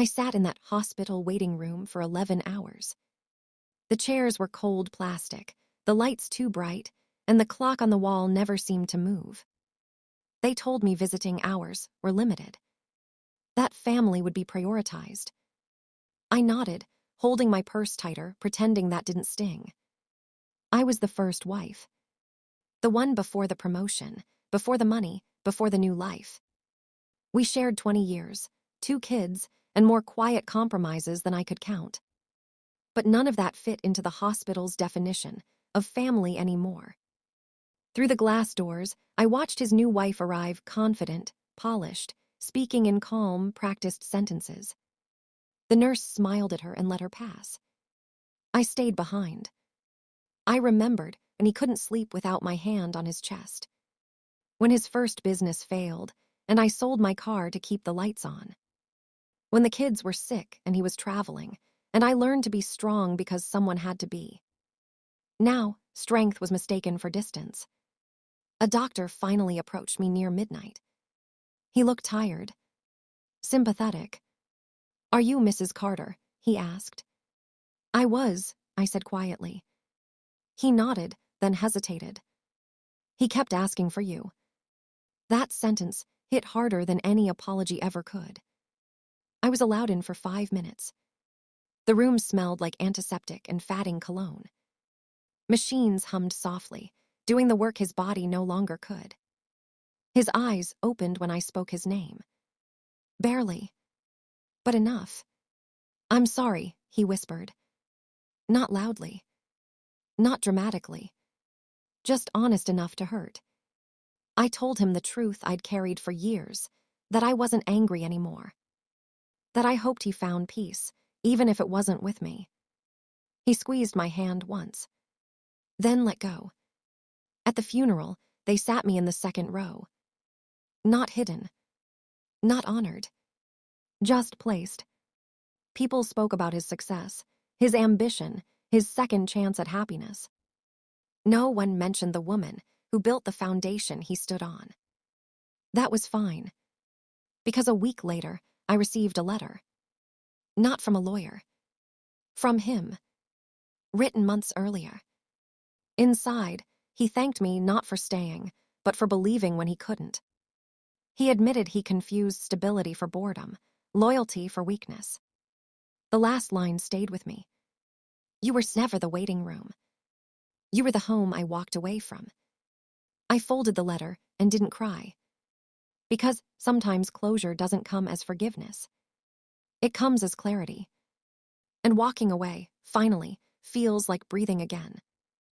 I sat in that hospital waiting room for 11 hours. The chairs were cold plastic, the lights too bright, and the clock on the wall never seemed to move. They told me visiting hours were limited. That family would be prioritized. I nodded, holding my purse tighter, pretending that didn't sting. I was the first wife. The one before the promotion, before the money, before the new life. We shared 20 years, 2 kids, and more quiet compromises than I could count. But none of that fit into the hospital's definition of family anymore. Through the glass doors, I watched his new wife arrive, confident, polished, speaking in calm, practiced sentences. The nurse smiled at her and let her pass. I stayed behind. I remembered when he couldn't sleep without my hand on his chest. When his first business failed, and I sold my car to keep the lights on. When the kids were sick and he was traveling, and I learned to be strong because someone had to be. Now, strength was mistaken for distance. A doctor finally approached me near midnight. He looked tired, sympathetic. "Are you Mrs. Carter?" he asked. "I was," I said quietly. He nodded, then hesitated. "He kept asking for you." That sentence hit harder than any apology ever could. I was allowed in for 5 minutes. The room smelled like antiseptic and fatting cologne. Machines hummed softly, doing the work his body no longer could. His eyes opened when I spoke his name. Barely, but enough. "I'm sorry," he whispered. Not loudly. Not dramatically. Just honest enough to hurt. I told him the truth I'd carried for years, that I wasn't angry anymore. That I hoped he found peace, even if it wasn't with me. He squeezed my hand once, then let go. At the funeral, they sat me in the second row. Not hidden. Not honored. Just placed. People spoke about his success, his ambition, his second chance at happiness. No one mentioned the woman who built the foundation he stood on. That was fine, because a week later, I received a letter. Not from a lawyer. From him. Written months earlier. Inside, he thanked me not for staying, but for believing when he couldn't. He admitted he confused stability for boredom, loyalty for weakness. The last line stayed with me. "You were never the waiting room. You were the home I walked away from." I folded the letter and didn't cry. Because sometimes closure doesn't come as forgiveness. It comes as clarity. And walking away, finally, feels like breathing again.